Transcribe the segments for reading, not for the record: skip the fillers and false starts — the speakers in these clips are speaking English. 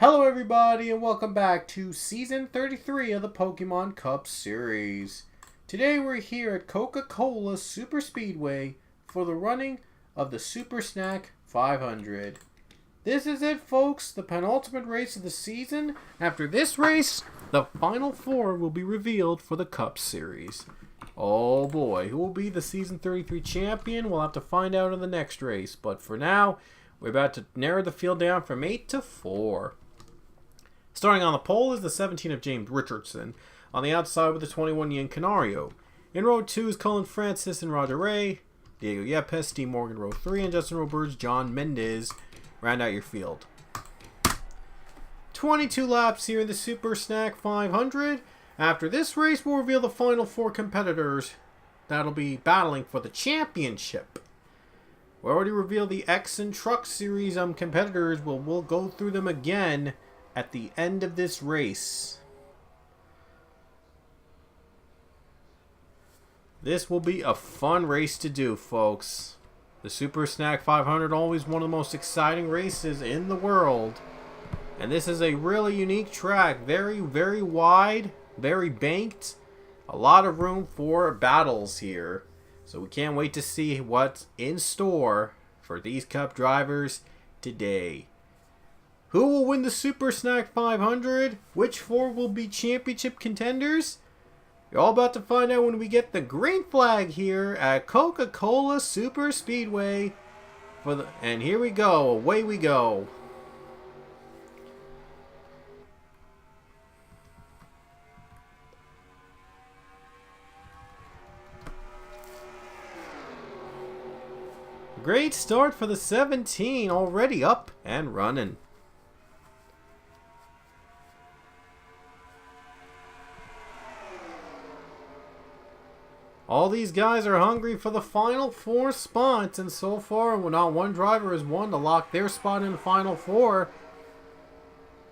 Hello everybody and welcome back to Season 33 of the Pokemon Cup Series. Today we're here at Coca-Cola Super Speedway for the running of the Super Snack 500. This is it, folks, the penultimate race of the season. After this race, the final four will be revealed for the Cup Series. Oh boy, who will be the Season 33 champion? We'll have to find out in the next race, but for now, we're about to narrow the field down from 8 to 4. Starting on the pole is the 17 of James Richardson. On the outside with the 21 Yin Canario. In row 2 is Cullen Francis and Roger Ray. Diego Yepes, Steve Morgan, row 3. And Justin Roberts, John Mendez. Round out your field. 22 laps here in the Super Snack 500. After this race, we'll reveal the final four competitors that'll be battling for the championship. We already revealed the X and Truck Series competitors. We'll go through them again at the end of this race. This will be a fun race to do, folks. The Super Snack 500, always one of the most exciting races in the world. And this is a really unique track. Very, very wide, very banked. A lot of room for battles here. So we can't wait to see what's in store for these Cup drivers today. Who will win the Super Snack 500? Which four will be championship contenders? You're all about to find out when we get the green flag here at Coca-Cola Super Speedway. And here we go. Away we go. Great start for the 17. Already up and running. All these guys are hungry for the final four spots, and so far, not one driver has won to lock their spot in the final four.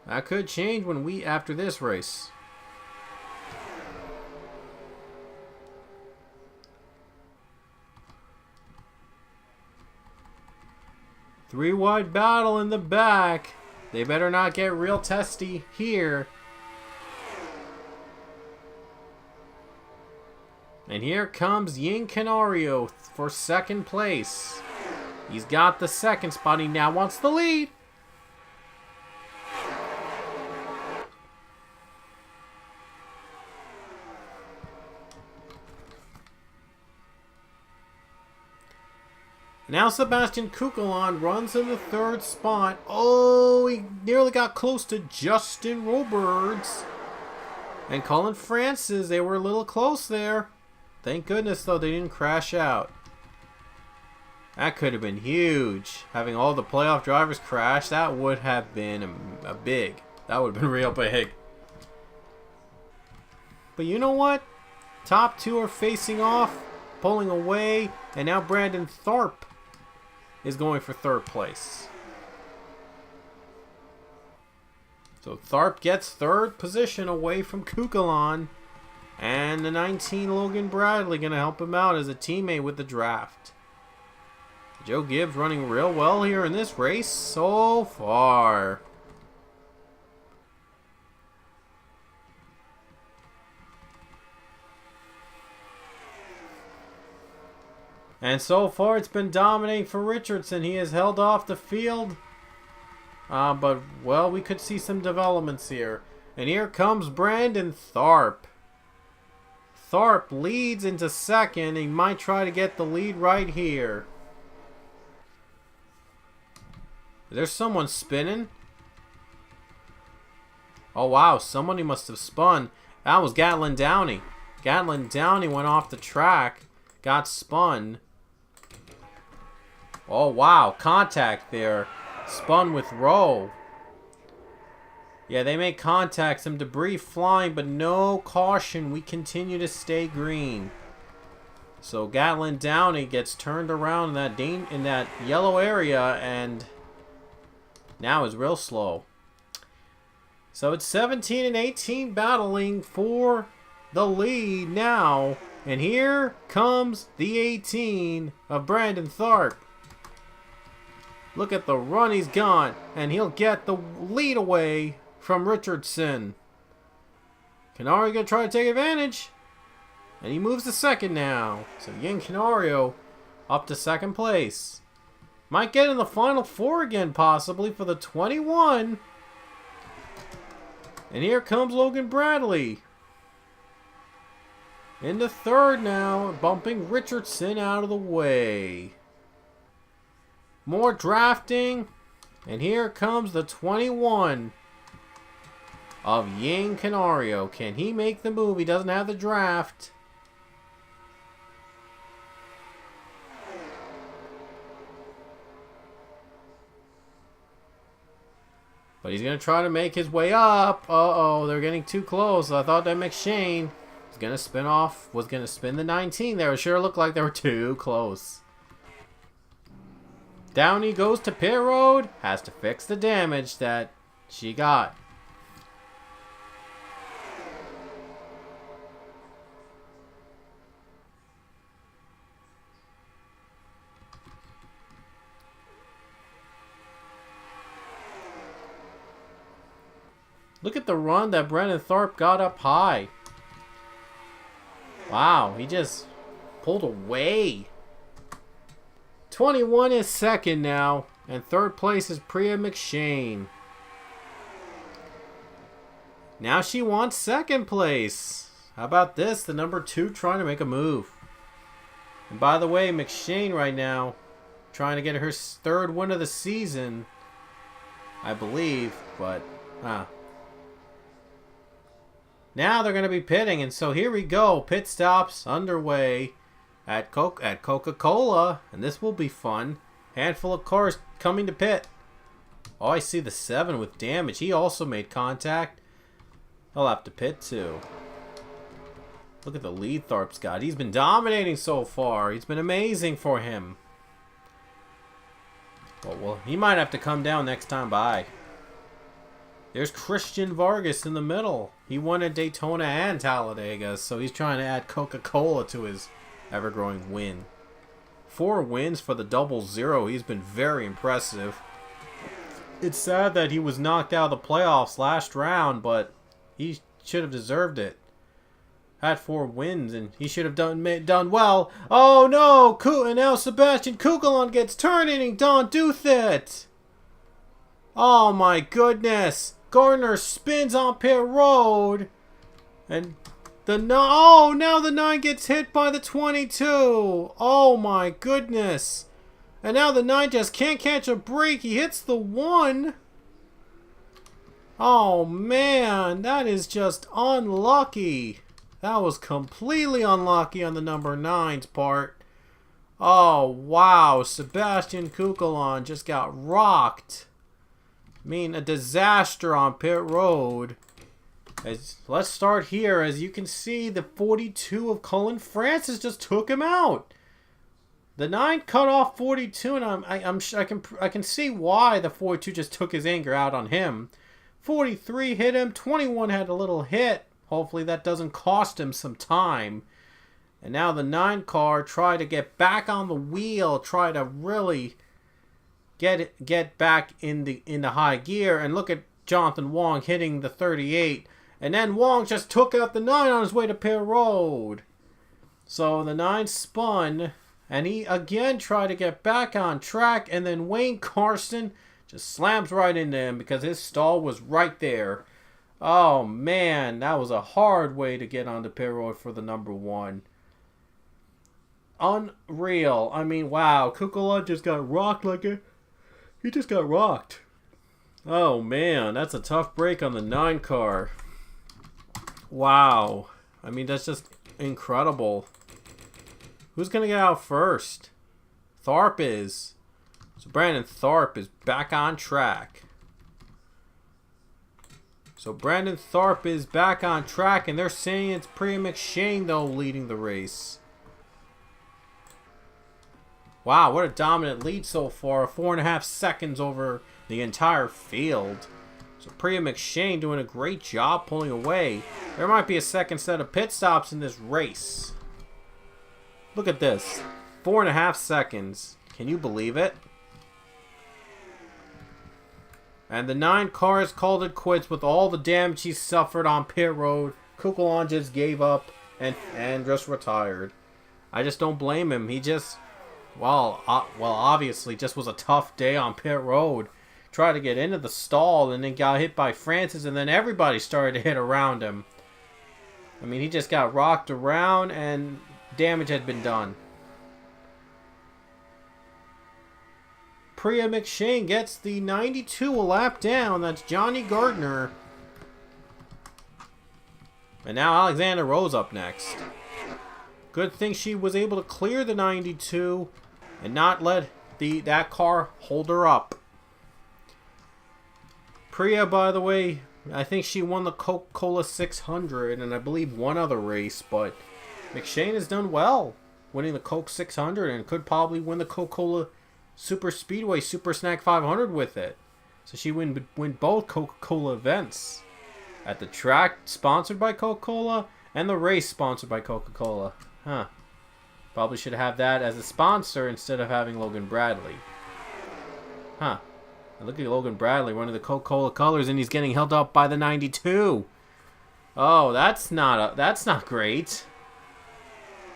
That could change after this race. Three wide battle in the back. They better not get real testy here. And here comes Yin Canario for second place. He's got the second spot. He now wants the lead. Now Sebastian Kukulon runs in the third spot. Oh, he nearly got close to Justin Roberts. And Cullen Francis, they were a little close there. Thank goodness, though, they didn't crash out. That could have been huge. Having all the playoff drivers crash, that would have been a big. That would have been real big. But you know what? Top two are facing off, pulling away, and now Brandon Tharp is going for third place. So Tharp gets third position away from Kukulon. And the 19 Logan Bradley going to help him out as a teammate with the draft. Joe Gibbs running real well here in this race so far. And so far it's been dominating for Richardson. He has held off the field. But, well, we could see some developments here. And here comes Brandon Tharp. Tharp leads into second. He might try to get the lead right here. Is there someone spinning? Oh, wow. Somebody must have spun. That was Gatlin Downey. Gatlin Downey went off the track. Got spun. Oh, wow. Contact there. Spun with Rowe. Yeah, they make contact. Some debris flying, but no caution. We continue to stay green. So Gatlin Downey gets turned around in that yellow area, and now is real slow. So it's 17 and 18 battling for the lead now. And here comes the 18 of Brandon Tharp. Look at the run he's gone. And he'll get the lead away from Richardson. Canario going to try to take advantage. And he moves to second now. So Yin Canario up to second place. Might get in the final four again, possibly, for the 21. And here comes Logan Bradley. Into third now, bumping Richardson out of the way. More drafting. And here comes the 21 of Yin Canario. Can he make the move? He doesn't have the draft. But he's going to try to make his way up. Uh-oh, they're getting too close. I thought that McShane was going to spin off, was going to spin the 19 there. It sure looked like they were too close. Down he goes to pit road. Has to fix the damage that she got. Look at the run that Brendan Thorpe got up high. Wow, he just pulled away. 21 is second now, and third place is Priya McShane. Now she wants second place. How about this? The number 2 trying to make a move. And by the way, McShane right now trying to get her third win of the season, I believe, but now they're going to be pitting, and so here we go. Pit stops underway at Coca-Cola, and this will be fun. Handful of cars coming to pit. Oh, I see the 7 with damage. He also made contact. He'll have to pit too. Look at the lead Thorpe's got. He's been dominating so far. He's been amazing for him. Oh, well, he might have to come down next time by. There's Christian Vargas in the middle. He won at Daytona and Talladega, so he's trying to add Coca-Cola to his ever-growing win. 4 wins for the 00. He's been very impressive. It's sad that he was knocked out of the playoffs last round, but he should have deserved it. Had 4 wins, and he should have done well. Oh no! And now Sebastian Kugelon gets turned, and he don't do that. Oh my goodness! Gardner spins on pit road, and now the 9 gets hit by the 22. Oh my goodness! And now the 9 just can't catch a break. He hits the 1. Oh man, that is just unlucky. That was completely unlucky on the number 9's part. Oh wow, Sebastian Kugelon just got rocked. I mean, a disaster on pit road. Let's start here. As you can see, the 42 of Cullen Francis just took him out. The 9 cut off 42, and I can see why the 42 just took his anger out on him. 43 hit him. 21 had a little hit. Hopefully that doesn't cost him some time. And now the 9 car try to get back on the wheel, try to really get back in the high gear. And look at Jonathan Wong hitting the 38. And then Wong just took out the 9 on his way to pit road. So the 9 spun, and he again tried to get back on track, and then Wayne Carson just slams right into him because his stall was right there. Oh man, that was a hard way to get onto pit road for the number 1. Unreal. I mean, wow. Kukola just got rocked he just got rocked. Oh man, that's a tough break on the 9 car. Wow. I mean, that's just incredible. Who's going to get out first? Thorpe is. So Brandon Thorpe is back on track. So Brandon Thorpe is back on track, and they're saying it's Priya McShane, though, leading the race. Wow, what a dominant lead so far. 4.5 seconds over the entire field. So Priya McShane doing a great job pulling away. There might be a second set of pit stops in this race. Look at this. 4.5 seconds. Can you believe it? And the 9 cars called it quits with all the damage he suffered on pit road. Kukulon just gave up and just retired. I just don't blame him. He just, well, obviously just was a tough day on pit road. Tried to get into the stall and then got hit by Francis, and then everybody started to hit around him. I mean, he just got rocked around and damage had been done. Priya McShane gets the 92 a lap down. That's Johnny Gardner. And now Alexander Rose up next. Good thing she was able to clear the 92 and not let that car hold her up. Priya, by the way, I think she won the Coca-Cola 600 and I believe one other race, but McShane has done well winning the Coke 600 and could probably win the Coca-Cola Super Speedway Super Snack 500 with it. So she win both Coca-Cola events. At the track sponsored by Coca-Cola and the race sponsored by Coca-Cola. Huh. Probably should have that as a sponsor instead of having Logan Bradley. Huh. And look at Logan Bradley running the Coca-Cola colors and he's getting held up by the 92. Oh, that's not great.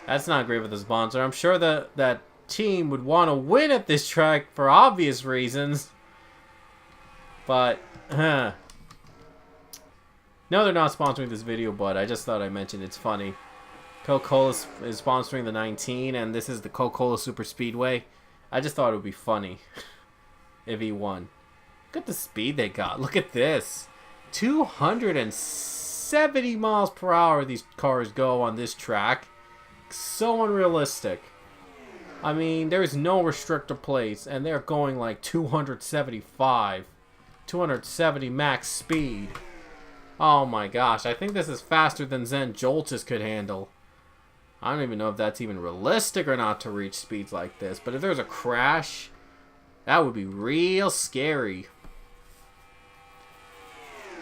That's not great for the sponsor. I'm sure that team would want to win at this track for obvious reasons. But, no, they're not sponsoring this video, but I just thought I mentioned it's funny. Coca-Cola is sponsoring the 19, and this is the Coca-Cola Super Speedway. I just thought it would be funny if he won. Look at the speed they got. Look at this. 270 miles per hour these cars go on this track. So unrealistic. I mean, there's no restrictor plates, and they're going like 275. 270 max speed. Oh my gosh, I think this is faster than Zen Joltis could handle. I don't even know if that's even realistic or not to reach speeds like this, but if there's a crash, that would be real scary.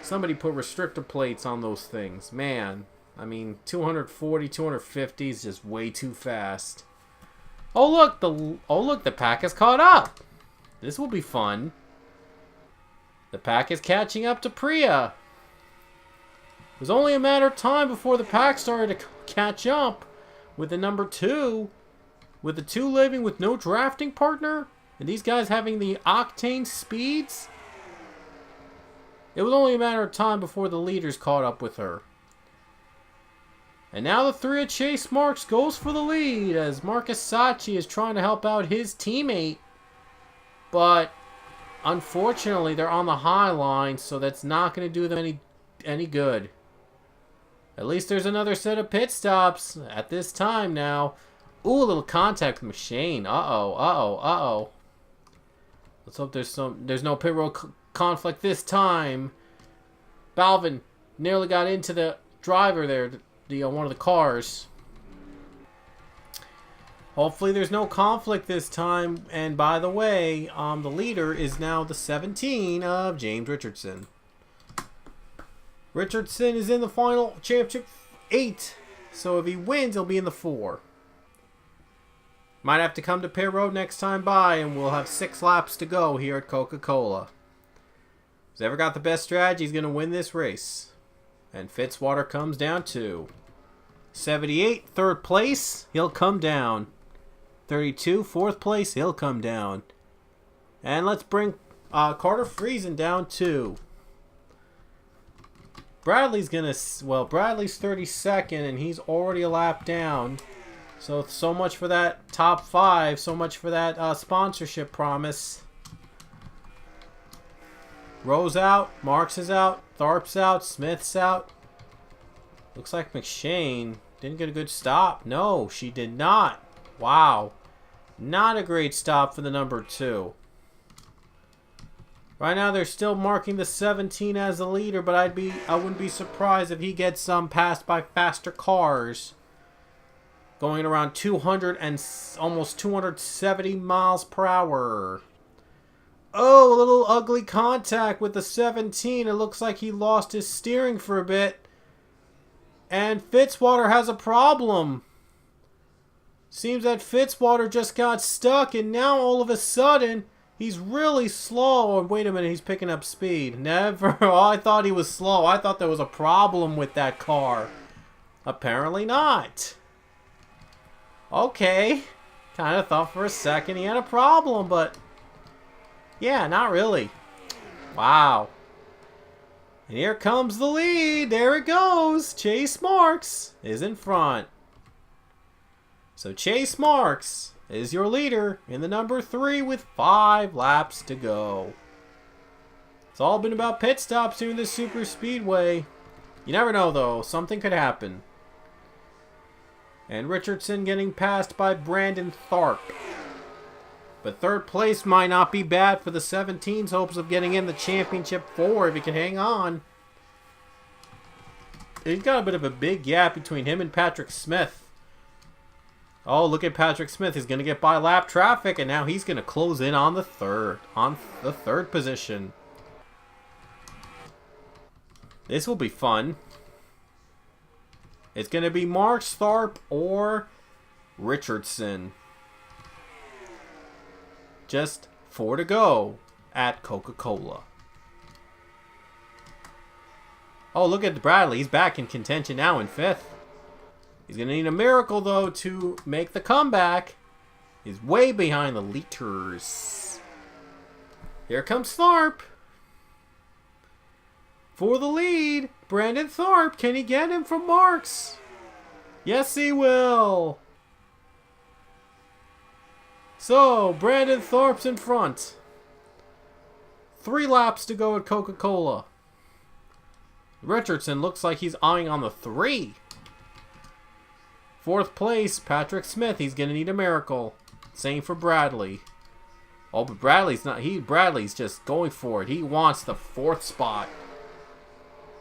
Somebody put restrictor plates on those things. Man, I mean, 240, 250 is just way too fast. Oh look, the pack is caught up. This will be fun. The pack is catching up to Priya. It was only a matter of time before the pack started to catch up with the number 2. With the 2 living with no drafting partner, and these guys having the octane speeds. It was only a matter of time before the leaders caught up with her. And now the 3 of Chase Marks goes for the lead as Marcus Sachi is trying to help out his teammate. But unfortunately, they're on the high line, so that's not going to do them any good. At least there's another set of pit stops at this time now. Ooh, a little contact with McShane. Uh-oh. Let's hope there's no pit road conflict this time. Balvin nearly got into the driver there, one of the cars. Hopefully there's no conflict this time. And by the way, the leader is now the 17 of James Richardson. Richardson is in the final championship 8. So if he wins, he'll be in the 4. Might have to come to pit road next time by, and we'll have 6 laps to go here at Coca-Cola. Who's ever got the best strategy is going to win this race. And Fitzwater comes down to 78, 3rd place. He'll come down. 32, 4th place. He'll come down. And let's bring Carter Friesen down too. Bradley's Bradley's 32nd, and he's already a lap down. So much for that top 5. So much for that sponsorship promise. Rose out. Marks is out. Tharp's out. Smith's out. Looks like McShane didn't get a good stop. No, she did not. Wow. Not a great stop for the number 2. Right now, they're still marking the 17 as the leader, but I wouldn't be surprised if he gets passed by faster cars. Going around 200 and almost 270 miles per hour. Oh, a little ugly contact with the 17. It looks like he lost his steering for a bit. And Fitzwater has a problem. Seems that Fitzwater just got stuck, and now all of a sudden, He's really slow. Wait a minute, he's picking up speed. Never. Oh, I thought he was slow. I thought there was a problem with that car. Apparently not. Okay. Kind of thought for a second he had a problem, but yeah, not really. Wow. And here comes the lead. There it goes. Chase Marks is in front. So Chase Marks is your leader in the number 3 with 5 laps to go. It's all been about pit stops during the super speedway. You never know though, something could happen. And Richardson getting passed by Brandon Tharp. But third place might not be bad for the 17's hopes of getting in the championship 4 if he can hang on. He's got a bit of a big gap between him and Patrick Smith. Oh, look at Patrick Smith. He's going to get by lap traffic, and now he's going to close in on the third position. This will be fun. It's going to be Marks, Tharp, or Richardson. Just 4 to go at Coca-Cola. Oh, look at Bradley. He's back in contention now in 5th. He's going to need a miracle, though, to make the comeback. He's way behind the leaders. Here comes Tharp. For the lead, Brandon Tharp. Can he get him from Marks? Yes, he will. So, Brandon Tharp's in front. 3 laps to go at Coca-Cola. Richardson looks like he's eyeing on the 3. 4th place, Patrick Smith. He's going to need a miracle. Same for Bradley. Oh, but Bradley's not. Bradley's just going for it. He wants the 4th spot.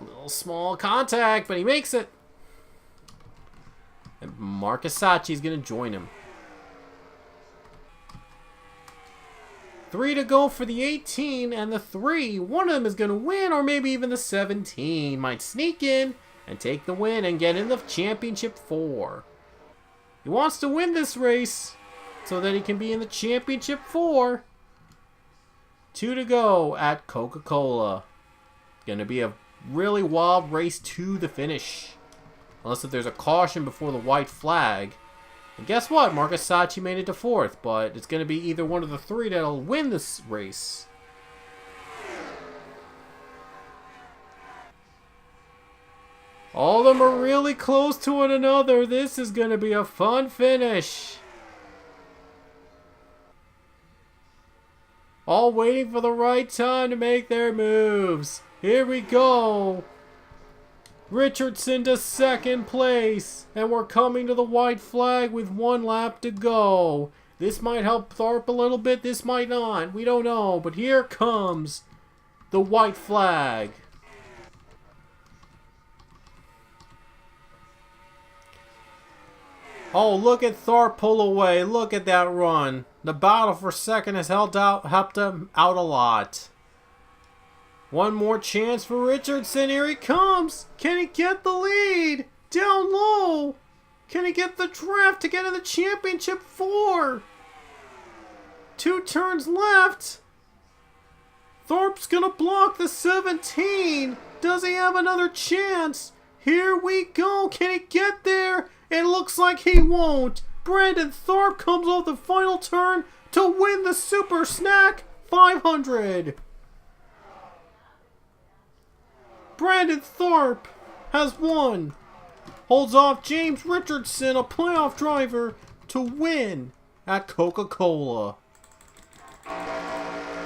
A little small contact, but he makes it. And Marcus Sachi's going to join him. 3 to go for the 18 and the 3. One of them is going to win, or maybe even the 17 might sneak in and take the win and get in the championship 4. He wants to win this race so that he can be in the championship 4. 2 to go at Coca-Cola. Going to be a really wild race to the finish. Unless if there's a caution before the white flag. And guess what? Marcus Sachi made it to 4th, but it's going to be either one of the 3 that'll win this race. All of them are really close to one another. This is going to be a fun finish. All waiting for the right time to make their moves. Here we go. Richardson to 2nd place. And we're coming to the white flag with 1 lap to go. This might help Tharp a little bit. This might not. We don't know. But here comes the white flag. Oh, look at Tharp pull away. Look at that run. The battle for 2nd has helped him out a lot. One more chance for Richardson. Here he comes. Can he get the lead? Down low. Can he get the draft to get in the championship 4? 2 turns left. Tharp's going to block the 17. Does he have another chance? Here we go. Can he get there? It looks like he won't. Brandon Tharp comes off the final turn to win the Super Snack 500. Brandon Tharp has won. Holds off James Richardson, a playoff driver, to win at Coca-Cola.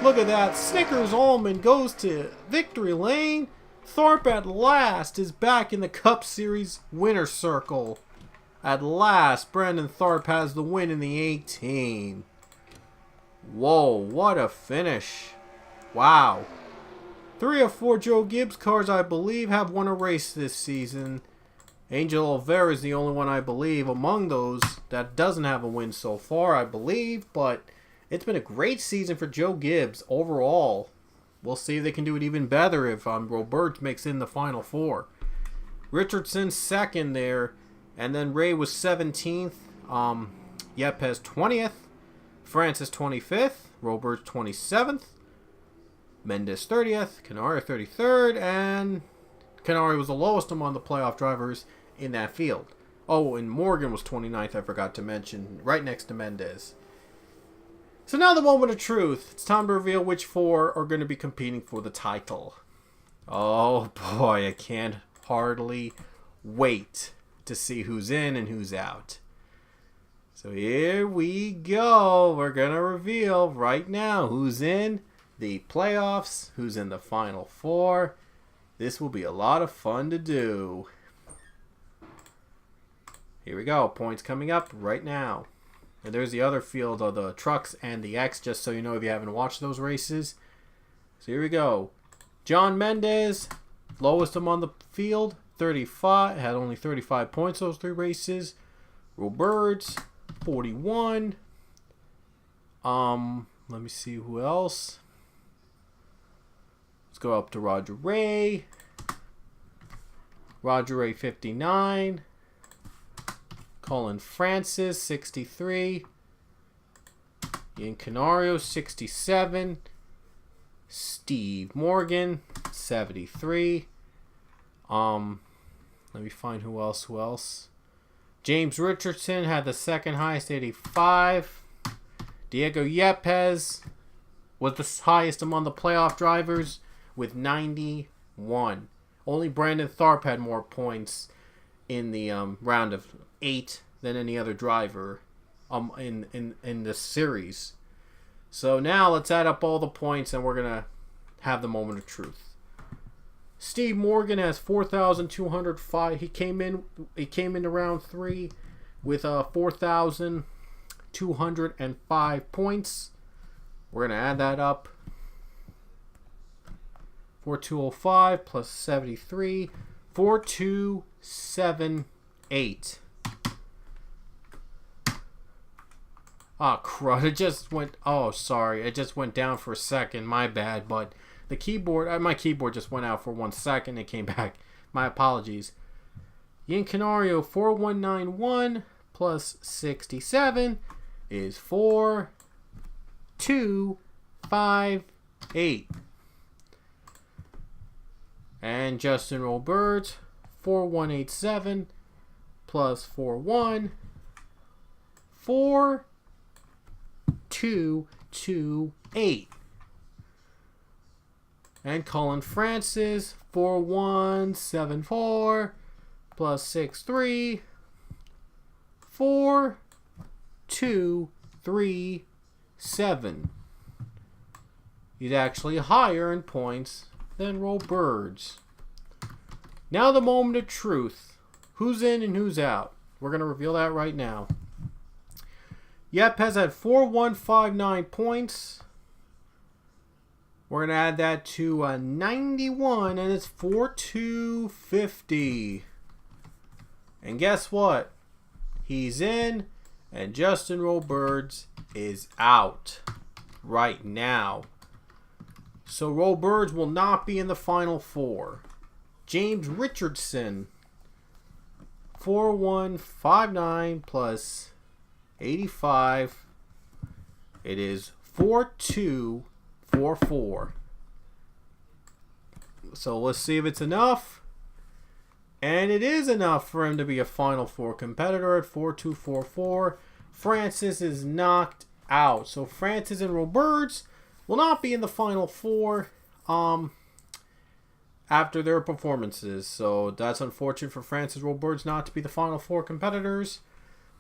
Look at that. Snickers Almond goes to victory lane. Tharp at last is back in the Cup Series winner's circle. At last, Brandon Tharp has the win in the 18. Whoa, what a finish. Wow. 3 of 4 Joe Gibbs cars, I believe, have won a race this season. Angel Oliveira is the only one, I believe, among those that doesn't have a win so far, I believe. But it's been a great season for Joe Gibbs overall. We'll see if they can do it even better if Robert makes in the final 4. Richardson 2nd there. And then Ray was 17th. Yepes 20th. Francis 25th. Roberts 27th. Mendez 30th. Canario 33rd. And Canario was the lowest among the playoff drivers in that field. Oh, and Morgan was 29th, I forgot to mention, right next to Mendez. So now the moment of truth. It's time to reveal which four are going to be competing for the title. Oh boy, I can't hardly wait to see who's in and who's out. So here we go. We're going to reveal right now who's in the playoffs, who's in the Final Four. This will be a lot of fun to do. Here we go. Points coming up right now. And there's the other field of the trucks and the X, just so you know if you haven't watched those races. So here we go. John Mendez, lowest among the field, 35. Had only 35 points those three races. Roberts, 41. Let me see who else. Let's go up to Roger Ray. Roger Ray, 59. Colin Francis, 63. Ian Canario, 67. Steve Morgan, 73. Let me find who else. James Richardson had the second highest, 85. Diego Yepes was the highest among the playoff drivers with 91. Only Brandon Tharp had more points in the round of 8 than any other driver in the series. So now let's add up all the points and we're gonna have the moment of truth. Steve Morgan has 4,205. He came into round 3 with 4,205 points. We're gonna add that up. 4,205 plus 73, 4,278. Oh, crud. It just went... Oh, sorry. It just went down for a second. My bad. But the keyboard... My keyboard just went out for 1 second. It came back. My apologies. Ian Canario, 4191 plus 67 is 4,258. And Justin Roberts, 4187 plus 41, 4,228. And Colin Francis, 4174 plus 63, 4,237. He's actually higher in points than Roberts. Now the moment of truth. Who's in and who's out? We're going to reveal that right now. Yepes had 4,159 points. We're going to add that to 91, and it's 4,250. And guess what? He's in, and Justin Roberts is out right now. So Roberts will not be in the Final Four. James Richardson, 4,159 plus 85. It is 4,244. So let's see if it's enough. And it is enough for him to be a Final Four competitor at 4,244. Francis is knocked out. So Francis and Roberts will not be in the Final Four after their performances. So that's unfortunate for Francis Roberts not to be the Final Four competitors.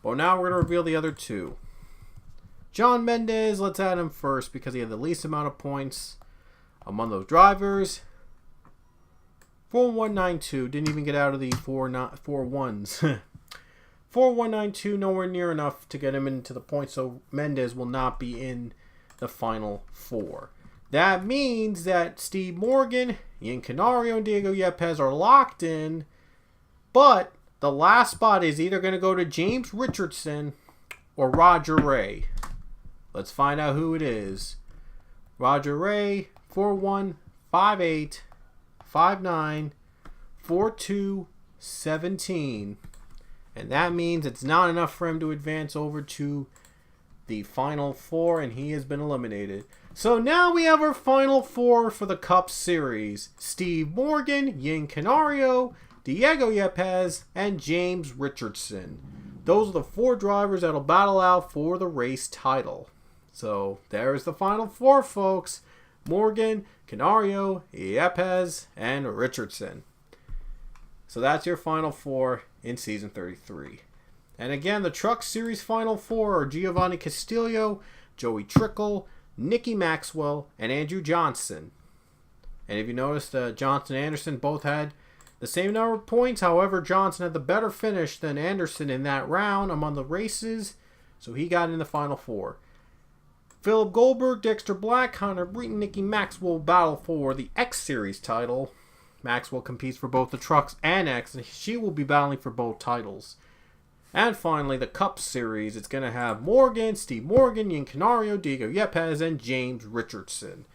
But now we're going to reveal the other two. John Mendez, let's add him first because he had the least amount of points among those drivers. 4,192. Didn't even get out of the four ones. 4,192, nowhere near enough to get him into the points. So Mendez will not be in the Final Four. That means that Steve Morgan, Ian Canario, and Diego Yepes are locked in. But the last spot is either going to go to James Richardson or Roger Ray. Let's find out who it is. Roger Ray, 4,158, 59, 4,217. And that means it's not enough for him to advance over to the final four, and he has been eliminated. So now we have our final four for the Cup Series. Steve Morgan, Yin Canario, Diego Yepes, and James Richardson. Those are the four drivers that'll battle out for the race title. So there's the final four, folks. Morgan, Canario, Yepes, and Richardson. So that's your final four in Season 33. And again, the Truck Series Final Four are Giovanni Castillo, Joey Trickle, Nicky Maxwell, and Andrew Johnson. And if you noticed, Johnson and Anderson both had the same number of points. However, Johnson had the better finish than Anderson in that round among the races, so he got in the Final Four. Philip Goldberg, Dexter Black, Connor Breton, Nicky Maxwell battle for the X Series title. Maxwell competes for both the Trucks and X, and she will be battling for both titles. And finally, the Cup Series. It's going to have Morgan, Steve Morgan, Yin Canario, Diego Yepes, and James Richardson.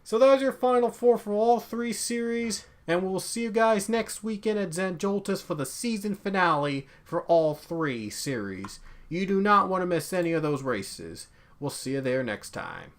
So those are your final four for all three series. And we'll see you guys next weekend at Zanjoltas for the season finale for all three series. You do not want to miss any of those races. We'll see you there next time.